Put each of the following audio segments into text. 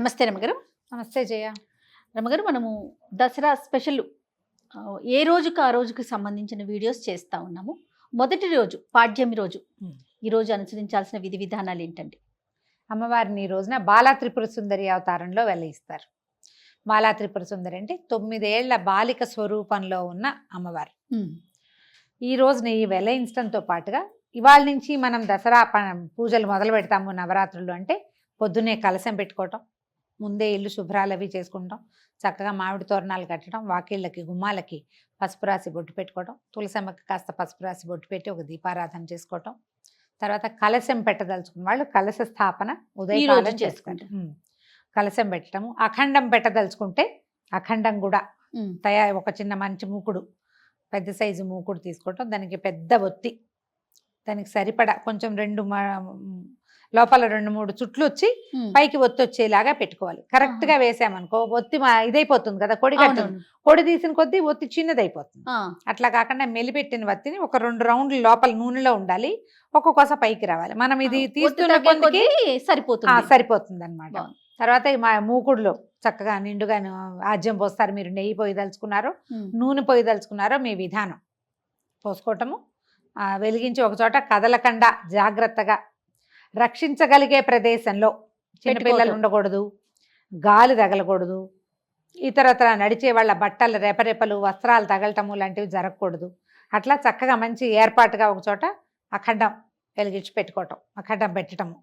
నమస్తే రమగారు. నమస్తే జయ. రమగారు, మనము దసరా స్పెషల్ ఏ రోజుకి ఆ రోజుకి సంబంధించిన వీడియోస్ చేస్తూ ఉన్నాము. మొదటి రోజు పాడ్యమి రోజు, ఈ రోజు అనుసరించాల్సిన విధి విధానాలు ఏంటండి? అమ్మవారిని ఈ రోజున బాలా త్రిపుర సుందరి అవతారంలో వెలయిస్తారు. బాలా త్రిపుర సుందరి అంటే 9 ఏళ్ల బాలిక స్వరూపంలో ఉన్న అమ్మవారు. ఈ రోజున ఈ వెలయించడంతో పాటుగా ఇవాళ నుంచి మనం దసరా పూజలు మొదలు పెడతాము. నవరాత్రులు అంటే పొద్దున్నే కలశం పెట్టుకోవటం, ముందే ఇల్లు శుభ్రాలు అవి చేసుకుంటాం, చక్కగా మామిడి తోరణాలు కట్టడం, వాకిళ్ళకి గుమ్మాలకి పసుపు రాసి బొట్టు పెట్టుకోవడం, తులసమ్మకి కాస్త పసుపు రాసి బొట్టు పెట్టి ఒక దీపారాధన చేసుకోవటం, తర్వాత కలశం పెట్టదలుచుకున్న వాళ్ళు కలశ స్థాపన ఉదయం చేసుకుంటాం. కలశం పెట్టడము, అఖండం పెట్టదలుచుకుంటే అఖండం కూడా ఒక చిన్న మంచి మూకుడు, పెద్ద సైజు మూకుడు తీసుకోవటం, దానికి పెద్ద ఒత్తి, దానికి సరిపడా కొంచెం లోపల 2-3 చుట్లు వచ్చి పైకి ఒత్తి వచ్చేలాగా పెట్టుకోవాలి. కరెక్ట్ గా వేసామనుకో ఒత్తి ఇదైపోతుంది కదా, పొడి తీసిన కొద్దీ ఒత్తి చిన్నదైపోతుంది. అట్లా కాకుండా మెలిపెట్టిన ఒత్తిని ఒక 2 రౌండ్లు లోపల నూనెలో ఉండాలి, ఒక్కొక్కస పైకి రావాలి. మనం ఇది తీస్తున్న కొద్దికి సరిపోతుంది అనమాట. తర్వాత మా మూకుడులో చక్కగా నిండుగా ఆజ్యం పోస్తారు. మీరు నెయ్యి పొయ్యి దలుచుకున్నారో నూనె పొయ్యి దలుచుకున్నారో మీ విధానం పోసుకోవటము. వెలిగించి ఒక చోట కదలకుండా జాగ్రత్తగా రక్షించగలిగే ప్రదేశంలో, చిన్నపిల్లలు ఉండకూడదు, గాలి తగలకూడదు, ఇతరత్ర నడిచే వాళ్ళ బట్టలు రెపరెపలు వస్త్రాలు తగలటము లాంటివి జరగకూడదు. అట్లా చక్కగా మంచి ఏర్పాటుగా ఒక చోట అఖండం వెలిగించి పెట్టుకోవటం, అఖండం పెట్టడము.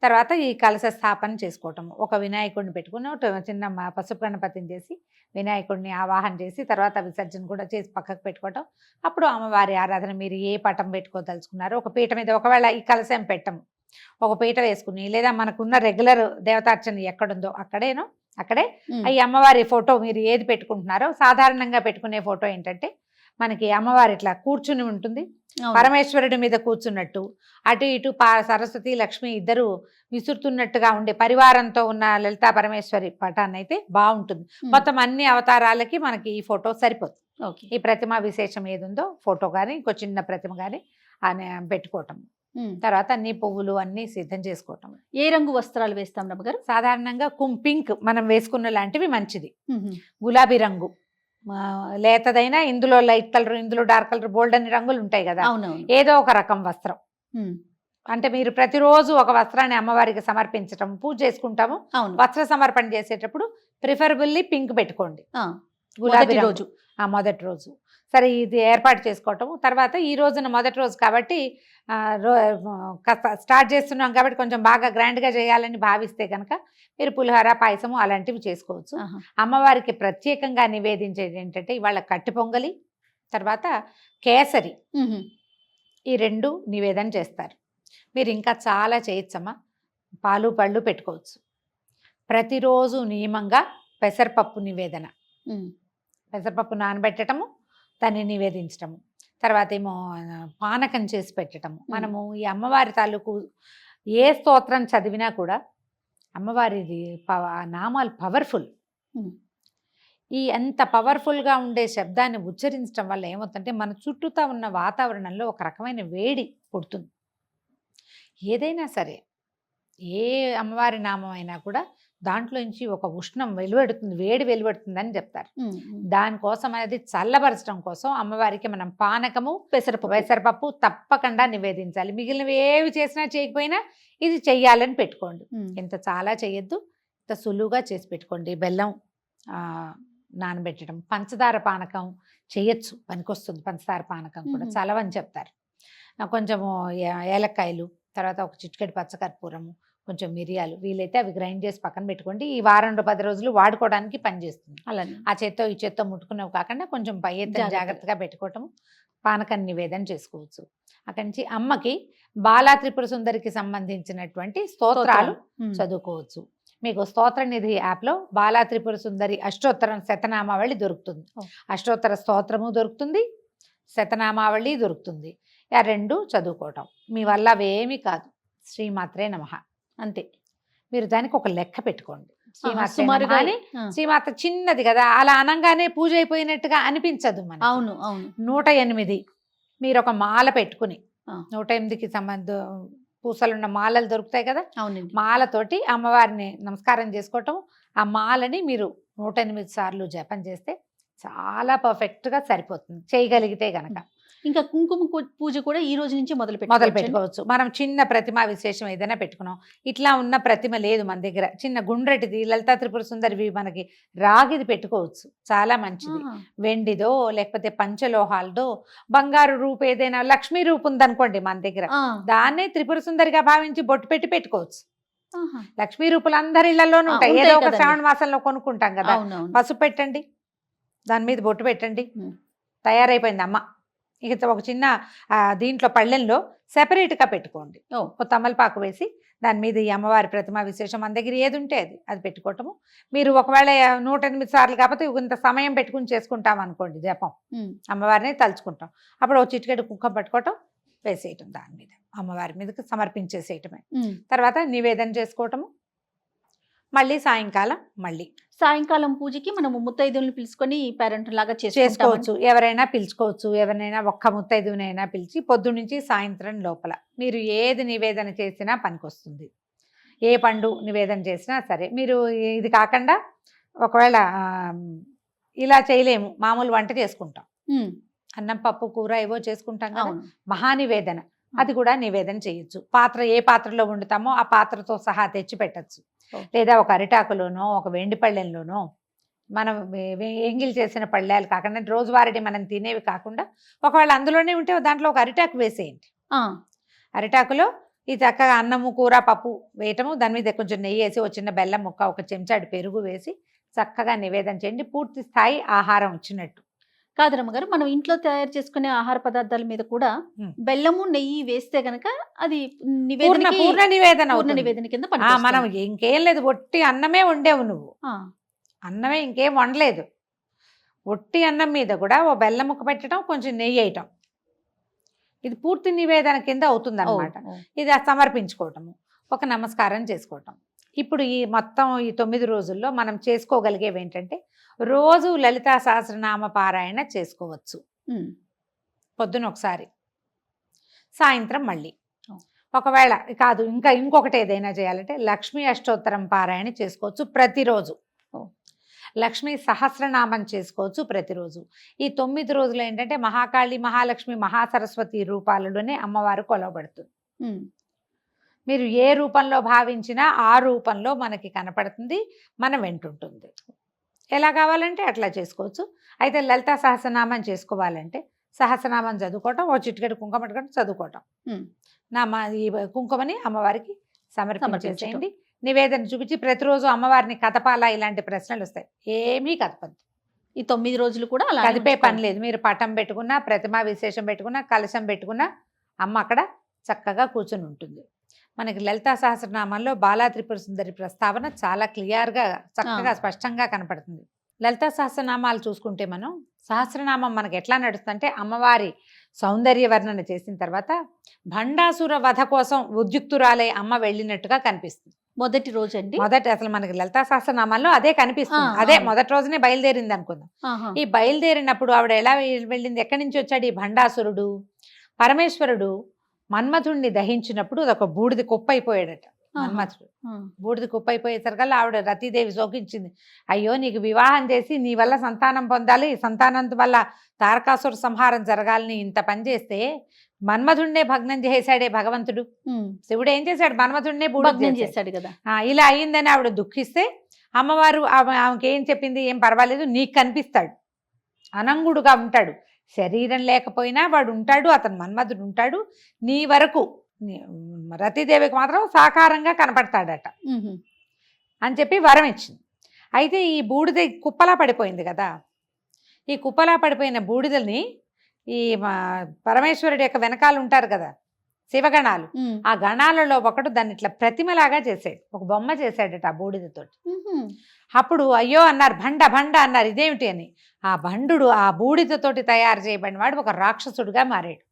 తర్వాత ఈ కలశ స్థాపన చేసుకోవటము. ఒక వినాయకుడిని పెట్టుకుని చిన్న పసుపు గణపతిని చేసి వినాయకుడిని ఆవాహన చేసి తర్వాత విసర్జన కూడా చేసి పక్కకు పెట్టుకోవటం. అప్పుడు అమ్మవారి ఆరాధన మీరు ఏ పటం పెట్టుకోదలుచుకున్నారో ఒక పీట మీద, ఒకవేళ ఈ కలశం పెట్టము ఒక పీట వేసుకుని, లేదా మనకున్న రెగ్యులర్ దేవతార్చన ఎక్కడుందో అక్కడే ఈ అమ్మవారి ఫోటో మీరు ఏది పెట్టుకుంటున్నారో, సాధారణంగా పెట్టుకునే ఫోటో ఏంటంటే మనకి అమ్మవారి ఇట్లా కూర్చుని ఉంటుంది, పరమేశ్వరుడి మీద కూర్చున్నట్టు, అటు ఇటు సరస్వతి లక్ష్మి ఇద్దరు విసురుతున్నట్టుగా ఉండే పరివారంతో ఉన్న లలితా పరమేశ్వరి పటాన్ని అయితే బాగుంటుంది. మొత్తం అన్ని అవతారాలకి మనకి ఈ ఫోటో సరిపోతుంది. ఈ ప్రతిమ విశేషం ఏది ఉందో ఫోటో కానీ ఇంకో చిన్న ప్రతిమ కానీ పెట్టుకోవటం. తర్వాత అన్ని పువ్వులు అన్ని సిద్ధం చేసుకోవటం. ఏ రంగు వస్త్రాలు వేస్తాం రమ్మగారు? సాధారణంగా పింక్ మనం వేసుకున్న లాంటివి మంచిది. గులాబీ రంగు లేతదైనా, ఇందులో లైట్ కలర్, ఇందులో డార్క్ కలర్, బోల్డ్ అన్ని రంగులు ఉంటాయి కదా, ఏదో ఒక రకం వస్త్రం. అంటే మీరు ప్రతిరోజు ఒక వస్త్రాన్ని అమ్మవారికి సమర్పించటం, పూజ చేసుకుంటాము. వస్త్ర సమర్పణ చేసేటప్పుడు ప్రిఫరబుల్లీ పింక్ పెట్టుకోండి గులాబీ రోజు, మొదటి రోజు. సరే, ఇది ఏర్పాటు చేసుకోవటము. తర్వాత ఈ రోజున మొదటి రోజు కాబట్టి స్టార్ట్ చేస్తున్నాం కాబట్టి కొంచెం బాగా గ్రాండ్గా చేయాలని భావిస్తే కనుక మీరు పులిహోర, పాయసము అలాంటివి చేసుకోవచ్చు. అమ్మవారికి ప్రత్యేకంగా నివేదించేది ఏంటంటే ఇవాళ కట్టి పొంగలి, తర్వాత కేసరి, ఈ 2 నివేదన చేస్తారు. మీరు ఇంకా చాలా చేయొచ్చమ్మా. పాలు పళ్ళు పెట్టుకోవచ్చు. ప్రతిరోజు నియమంగా పెసరపప్పు నివేదన, పెసరపప్పు నానబెట్టడము, దాన్ని నివేదించటము. తర్వాత ఏమో పానకం చేసి పెట్టడము. మనము ఈ అమ్మవారి తాలూకు ఏ స్తోత్రం చదివినా కూడా అమ్మవారిది నామాలు పవర్ఫుల్. ఈ అంత పవర్ఫుల్గా ఉండే శబ్దాన్ని ఉచ్చరించడం వల్ల ఏమవుతుందంటే మన చుట్టూతా ఉన్న వాతావరణంలో ఒక రకమైన వేడి పుడుతుంది. ఏదైనా సరే, ఏ అమ్మవారి నామం అయినా కూడా దాంట్లోంచి ఒక ఉష్ణం వెలువడుతుంది, వేడి వెలువడుతుందని చెప్తారు. దానికోసం అనేది చల్లబరచడం కోసం అమ్మవారికి మనం పానకము, పెసరపప్పు తప్పకుండా నివేదించాలి. మిగిలినవి ఏవి చేసినా చేయకపోయినా ఇది చెయ్యాలని పెట్టుకోండి. ఇంత చాలా చేయొద్దు, ఇంత సులువుగా చేసి పెట్టుకోండి. బెల్లం నానబెట్టడం, పంచదార పానకం చేయొచ్చు, పనికొస్తుంది. పంచదార పానకం కూడా చలవని చెప్తారు. కొంచెము ఏలక్కాయలు, తర్వాత ఒక చిటికెడు పచ్చకర్పూరము, కొంచెం మిరియాలు, వీలైతే అవి గ్రైండ్ చేసి పక్కన పెట్టుకోండి. ఈ వారం 10 రోజులు వాడుకోవడానికి పనిచేస్తుంది. అలానే ఆ చేత్తో ఈ చేత్తో ముట్టుకునేవి కాకుండా కొంచెం పై ఎత్తున జాగ్రత్తగా పెట్టుకోవటం, పానకం నివేదన చేసుకోవచ్చు. అక్కడి నుంచి అమ్మకి బాలా త్రిపుర సుందరికి సంబంధించినటువంటి స్తోత్రాలు చదువుకోవచ్చు. మీకు స్తోత్ర నిధి యాప్లో బాలా త్రిపుర సుందరి అష్టోత్తరం శతనామావళి దొరుకుతుంది. అష్టోత్తర స్తోత్రము దొరుకుతుంది, శతనామావళి దొరుకుతుంది. ఆ 2 చదువుకోవటం మీ వల్ల అవేమీ కాదు. శ్రీమాత్రే నమః అంతే. మీరు దానికి ఒక లెక్క పెట్టుకోండి. శ్రీమాత చిన్నది కదా, అలా అనంగానే పూజ అయిపోయినట్టుగా అనిపించదు మనకి. 108 మీరు ఒక మాల పెట్టుకుని 108కి పూసలున్న మాలలు దొరుకుతాయి కదా, అవునండి. మాలతోటి అమ్మవారిని నమస్కారం చేసుకోవటం. ఆ మాలని మీరు 108 సార్లు జపం చేస్తే చాలా పర్ఫెక్ట్గా సరిపోతుంది, చేయగలిగితే గనక. ఇంకా కుంకుమ పూజ కూడా ఈ రోజు నుంచి మొదలు పెట్టుకోవచ్చు. మనం చిన్న ప్రతిమ విశేషం ఏదైనా పెట్టుకున్నాం, ఇట్లా ఉన్న ప్రతిమ లేదు మన దగ్గర, చిన్న గుండ్రటిది లలితా త్రిపుర సుందరివి మనకి రాగిది పెట్టుకోవచ్చు, చాలా మంచిది. వెండిదో లేకపోతే పంచలోహాలదో, బంగారు రూపు ఏదైనా లక్ష్మీ రూపు ఉందనుకోండి మన దగ్గర, దాన్నే త్రిపుర సుందరిగా భావించి బొట్టు పెట్టి పెట్టుకోవచ్చు. లక్ష్మీ రూపులు అందరి ఇళ్లలోనూ ఉంటాయి, ఏదో ఒక శ్రావణ మాసంలో కొనుక్కుంటాం కదా. పసుపు పెట్టండి, దాని మీద బొట్టు పెట్టండి, తయారైపోయింది అమ్మ. ఇక ఒక చిన్న దీంట్లో పళ్ళెంలో సెపరేట్గా పెట్టుకోండి, తమలపాకు వేసి దాని మీద ఈ అమ్మవారి ప్రతిమ విశేషం మన దగ్గర ఏది ఉంటే అది పెట్టుకోవటము. మీరు ఒకవేళ 108 సార్లు కాకపోతే ఇంత సమయం పెట్టుకుని చేసుకుంటాం అనుకోండి జపం, అమ్మవారిని తలుచుకుంటాం, అప్పుడు ఒక చిటికెడు కుంకుమ పట్టుకోవటం, వేసేయటం దాని మీద, అమ్మవారి మీదకి సమర్పించేసేయటమే. తర్వాత నివేదన చేసుకోవటము. మళ్ళీ సాయంకాలం పూజకి మనము ముత్తైదువులను పిలుచుకొని పేరెంట్ లాగా చేసుకోవచ్చు. ఎవరైనా పిలుచుకోవచ్చు, ఎవరినైనా ఒక్క ముత్తైదువునైనా పిలిచి పొద్దు నుంచి సాయంత్రం లోపల మీరు ఏది నివేదన చేసినా పనికొస్తుంది. ఏ పండు నివేదన చేసినా సరే. మీరు ఇది కాకుండా ఒకవేళ ఇలా చేయలేము, మామూలు వంట చేసుకుంటాం, అన్నం పప్పు కూర ఏవో చేసుకుంటాం కదా, మహానివేదన, అది కూడా నివేదన చేయొచ్చు. ఏ పాత్రలో వండుతామో ఆ పాత్రతో సహా తెచ్చి పెట్టచ్చు. లేదా ఒక అరిటాకులోనో ఒక వెండి పళ్ళెంలోనో, మనం ఎంగిల్ చేసిన పళ్ళాలు కాకుండా రోజువారీ మనం తినేవి కాకుండా ఒకవేళ అందులోనే ఉంటే దాంట్లో ఒక అరిటాకు వేసేయండి. అరిటాకులో ఈ చక్కగా అన్నము కూర పప్పు వేయటము, దాని మీద కొంచెం నెయ్యి వేసి ఒక చిన్న బెల్లం ముక్క, ఒక చెంచాడు పెరుగు వేసి చక్కగా నివేదన చేయండి. పూర్తి స్థాయి ఆహారం వచ్చినట్టు. కాదు రమ్మగారు, మనం ఇంట్లో తయారు చేసుకునే ఆహార పదార్థాల మీద కూడా బెల్లము నెయ్యి వేస్తే గనక అది పూర్ణ నివేదన కింద మనం ఇంకేం లేదు, ఒట్టి అన్నమే వండేవు నువ్వు, అన్నమే ఇంకేం వండలేదు, ఒట్టి అన్నం మీద కూడా ఓ బెల్లం ముక్క పెట్టడం, కొంచెం నెయ్యి వేయటం, ఇది పూర్తి నివేదన కింద అవుతుంది అన్నమాట. ఇది సమర్పించుకోవటము, ఒక నమస్కారం చేసుకోవటం. ఇప్పుడు ఈ మొత్తం ఈ 9 రోజుల్లో మనం చేసుకోగలిగేవి ఏంటంటే, రోజు లలితా సహస్రనామ పారాయణ చేసుకోవచ్చు. పొద్దున ఒకసారి, సాయంత్రం మళ్ళీ. ఒకవేళ కాదు ఇంకా ఇంకొకటి ఏదైనా చేయాలంటే లక్ష్మీ అష్టోత్తరం పారాయణ చేసుకోవచ్చు ప్రతిరోజు. లక్ష్మీ సహస్రనామం చేసుకోవచ్చు ప్రతిరోజు. ఈ 9 రోజులు ఏంటంటే మహాకాళి, మహాలక్ష్మి, మహాసరస్వతి రూపాలలోనే అమ్మవారు కొలవబడుతుంది. మీరు ఏ రూపంలో భావించినా ఆ రూపంలో మనకి కనపడుతుంది, మనం వెంటుంటుంది. ఎలా కావాలంటే అట్లా చేసుకోవచ్చు. అయితే లలితా సహస్రనామం చేసుకోవాలంటే సహస్రనామం చదువుకోవటం, ఓ చిటికెడు కుంకుమ పట్టుకోవటం, చదువుకోవటం, ఈ కుంకుమని అమ్మవారికి సమర్పించేసేయండి. నివేదన చూపించి ప్రతిరోజు అమ్మవారిని కదపాలా, ఇలాంటి ప్రశ్నలు వస్తాయి, ఏమీ కదపద్దు. ఈ 9 రోజులు కూడా అలా కదిపే పని లేదు. మీరు పటం పెట్టుకున్నా, ప్రతిమా విశేషం పెట్టుకున్నా, కలశం పెట్టుకున్నా అమ్మ అక్కడ చక్కగా కూర్చుని ఉంటుంది. మనకి లలితా సహస్రనామాల్లో బాలా త్రిపుర సుందరి ప్రస్తావన చాలా క్లియర్గా చక్కగా స్పష్టంగా కనపడుతుంది. లలితా సహస్రనామాలు చూసుకుంటే మనం సహస్రనామం మనకి ఎట్లా నడుస్తుందంటే, అమ్మవారి సౌందర్య వర్ణన చేసిన తర్వాత భండాసుర వధ కోసం ఉద్యుక్తురాలై అమ్మ వెళ్ళినట్టుగా కనిపిస్తుంది. మొదటి రోజు అండి, అసలు మనకి లలితా సహస్రనామాల్లో అదే కనిపిస్తుంది. అదే మొదటి రోజునే బయలుదేరింది అనుకుందాం. ఈ బయలుదేరినప్పుడు ఆవిడ ఎలా వెళ్ళింది, ఎక్కడి నుంచి వచ్చాడు ఈ భండాసురుడు? పరమేశ్వరుడు మన్మథుడిని దహించినప్పుడు అదొక బూడిది కుప్ప అయిపోయాడట మన్మథుడు. బూడిది కుప్ప అయిపోయేసరికల్లా ఆవిడ రతీదేవి శోకించింది. అయ్యో, నీకు వివాహం చేసి నీ వల్ల సంతానం పొందాలి, సంతానం వల్ల తారకాసుర సంహారం జరగాలని ఇంత పని చేస్తే మన్మథుడినే భగ్నం చేశాడే భగవంతుడు. శివుడు ఏం చేశాడు, మన్మథుడినే భగ్నం చేశాడు కదా. ఇలా అయ్యిందని ఆవిడ దుఃఖిస్తే అమ్మవారు ఆమెకి ఏం చెప్పింది, ఏం పర్వాలేదు, నీకు కనిపిస్తాడు, అనంగుడుగా ఉంటాడు, శరీరం లేకపోయినా వాడు ఉంటాడు, అతను మన్మథుడు ఉంటాడు, నీ వరకు రతీదేవికి మాత్రం సాకారంగా కనపడతాడట అని చెప్పి వరం ఇచ్చింది. అయితే ఈ బూడిద కుప్పలా పడిపోయింది కదా, ఈ కుప్పలా పడిపోయిన బూడిదని ఈ పరమేశ్వరుడి యొక్క వెనకాల ఉంటారు కదా శివగణాలు, ఆ గణాలలో ఒకడు దాన్ని ఇట్లా ప్రతిమలాగా చేసాడు, ఒక బొమ్మ చేశాడట ఆ బూడిదతోటి. అప్పుడు అయ్యో అన్నారు, భండ భండ అన్నారు, ఇదేమిటి అని. ఆ భండు ఆ బూడిదతోటి తయారు చేయబడిన వాడు ఒక రాక్షసుడుగా మారాడు.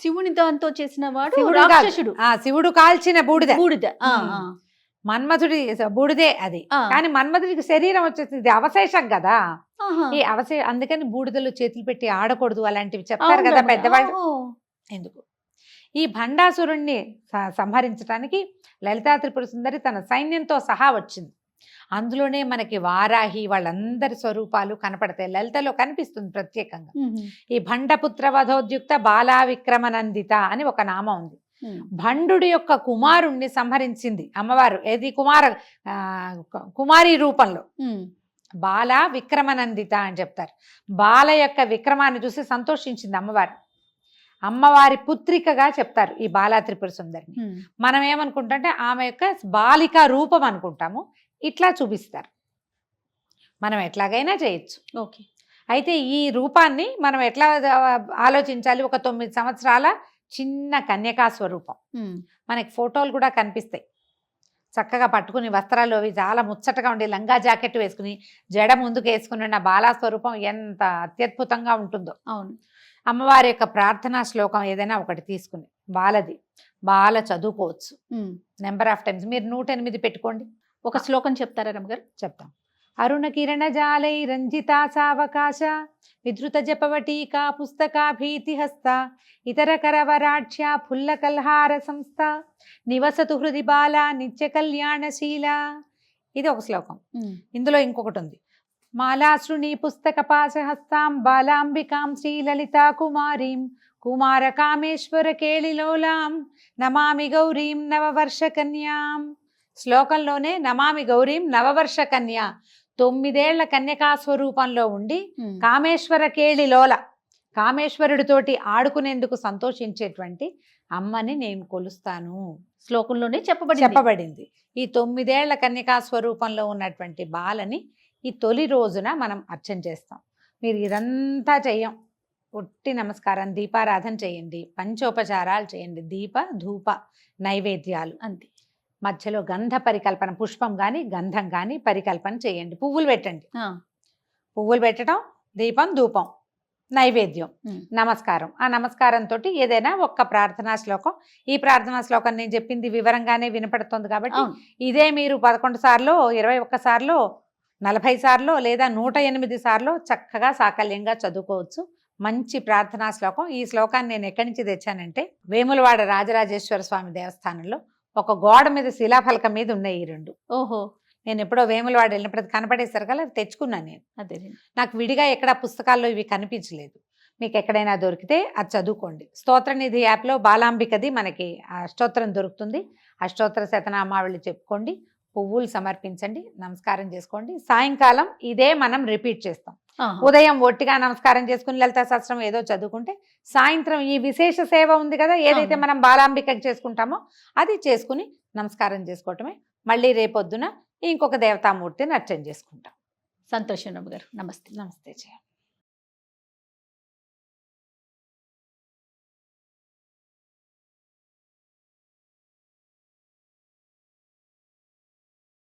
శివుని దాంతో చేసిన వాడు రాక్షసుడు. శివుడు కాల్చిన బూడిద, మన్మథుడి బూడిదే అది. కానీ మన్మథుడికి శరీరం వచ్చేసింది, ఇది అవశేషం కదా. ఈ అందుకని బూడిదలో చేతులు పెట్టి ఆడకూడదు అలాంటివి చెప్తారు కదా పెద్దవాళ్ళు. ఎందుకు? ఈ భండాసురుణ్ణి సంహరించడానికి లలితా త్రిపుర సుందరి తన సైన్యంతో సహా వచ్చింది. అందులోనే మనకి వారాహి వాళ్ళందరి స్వరూపాలు కనపడతాయి. లలితలో కనిపిస్తుంది ప్రత్యేకంగా. ఈ భండపుత్ర వధోద్యుక్త బాలా విక్రమనందిత అని ఒక నామం ఉంది. భండు యొక్క కుమారుణ్ణి సంహరించింది అమ్మవారు. ఏది కుమారి రూపంలో బాల విక్రమనందిత అని చెప్తారు. బాల యొక్క విక్రమాన్ని చూసి సంతోషించింది అమ్మవారు. అమ్మవారి పుత్రికగా చెప్తారు ఈ బాలా త్రిపుర సుందరిని. మనం ఏమనుకుంటే ఆమె యొక్క బాలిక రూపం అనుకుంటాము, ఇట్లా చూపిస్తారు. మనం ఎట్లాగైనా చేయొచ్చు. ఓకే. అయితే ఈ రూపాన్ని మనం ఎట్లా ఆలోచించాలి? ఒక 9 సంవత్సరాల చిన్న కన్యకా స్వరూపం. మనకి ఫోటోలు కూడా కనిపిస్తాయి. చక్కగా పట్టుకుని వస్త్రాలు అవి చాలా ముచ్చటగా ఉండి లంగా జాకెట్ వేసుకుని జడ ముందుకు వేసుకుని ఉన్న బాలా స్వరూపం ఎంత అత్యద్భుతంగా ఉంటుందో. అవును. అమ్మవారి యొక్క ప్రార్థనా శ్లోకం ఏదైనా ఒకటి తీసుకుని బాల చదువుకోవచ్చు నెంబర్ ఆఫ్ టైమ్స్. మీరు 108 పెట్టుకోండి. ఒక శ్లోకం చెప్తారా రమ్మగారు? చెప్తాం. అరుణ కిరణ జాలై రంజితా సావకాశ విధృత జపవటీకా పుస్తకా భీతిహస్త ఇతర కరవరాఢ్య ఫుల్ల కల్హార సంస్థ నివసతు హృది బాల నిత్య కళ్యాణశీల. ఇది ఒక శ్లోకం. ఇందులో ఇంకొకటి ఉంది. మాలాశ్రుణి పుస్తక పాశహస్తాం బాలాంబికాం శ్రీలలితా కుమారీం కుమార కామేశ్వర కేళిలోలాం నమామి గౌరీం నవవర్ష కన్యాం. శ్లోకంలోనే నమామి గౌరీం నవవర్ష కన్యా, 9 ఏళ్ల కన్యకా స్వరూపంలో ఉండి కామేశ్వర కేళిలోల కామేశ్వరుడితోటి ఆడుకునేందుకు సంతోషించేటువంటి అమ్మని నేను కొలుస్తాను. శ్లోకంలోనే చెప్పబడింది. ఈ 9 ఏళ్ల కన్యకా స్వరూపంలో ఉన్నటువంటి బాలని ఈ తొలి రోజున మనం అర్చన చేస్తాం. మీరు ఇదంతా చెయ్యం, ఒట్టి నమస్కారం, దీపారాధన చేయండి, పంచోపచారాలు చేయండి, దీప ధూప నైవేద్యాలు అంతే. మధ్యలో గంధ పరికల్పన, పుష్పం కానీ గంధం కానీ పరికల్పన చేయండి. పువ్వులు పెట్టండి. పువ్వులు పెట్టడం, దీపం ధూపం నైవేద్యం, నమస్కారం. ఆ నమస్కారంతో ఏదైనా ఒక్క ప్రార్థనా శ్లోకం. ఈ ప్రార్థనా శ్లోకం నేను చెప్పింది వివరంగానే వినపడుతుంది కాబట్టి ఇదే మీరు 11 సార్లు 21 సార్లు 40 సార్లు లేదా 108 సార్లు చక్కగా సాకల్యంగా చదువుకోవచ్చు. మంచి ప్రార్థనా శ్లోకం. ఈ శ్లోకాన్ని నేను ఎక్కడి నుంచి తెచ్చానంటే వేములవాడ రాజరాజేశ్వర స్వామి దేవస్థానంలో ఒక గోడ మీద శిలాఫలకం మీద ఉన్నాయి ఈ 2. ఓహో. నేను ఎప్పుడో వేములవాడ వెళ్ళినప్పుడు అది కనపడేసరికి అది తెచ్చుకున్నాను నేను. అదే నాకు విడిగా ఎక్కడ పుస్తకాల్లో ఇవి కనిపించలేదు. మీకు ఎక్కడైనా దొరికితే అది చదువుకోండి. స్తోత్రనిధి యాప్లో బాలాంబికది మనకి అష్టోత్తరం దొరుకుతుంది. అష్టోత్తర శతనామావళి చెప్పుకోండి, పువ్వులు సమర్పించండి, నమస్కారం చేసుకోండి. సాయంకాలం ఇదే మనం రిపీట్ చేస్తాం. ఉదయం ఒట్టిగా నమస్కారం చేసుకుని లలితా సహస్రం ఏదో చదువుకుంటే సాయంత్రం ఈ విశేష సేవ ఉంది కదా, ఏదైతే మనం బాలాంబికకి చేసుకుంటామో అది చేసుకుని నమస్కారం చేసుకోవటమే. మళ్ళీ రేపొద్దున ఇంకొక దేవతామూర్తిని అర్చన చేసుకుంటాం. సంతోషం రమ్మ గారు. నమస్తే. నమస్తే.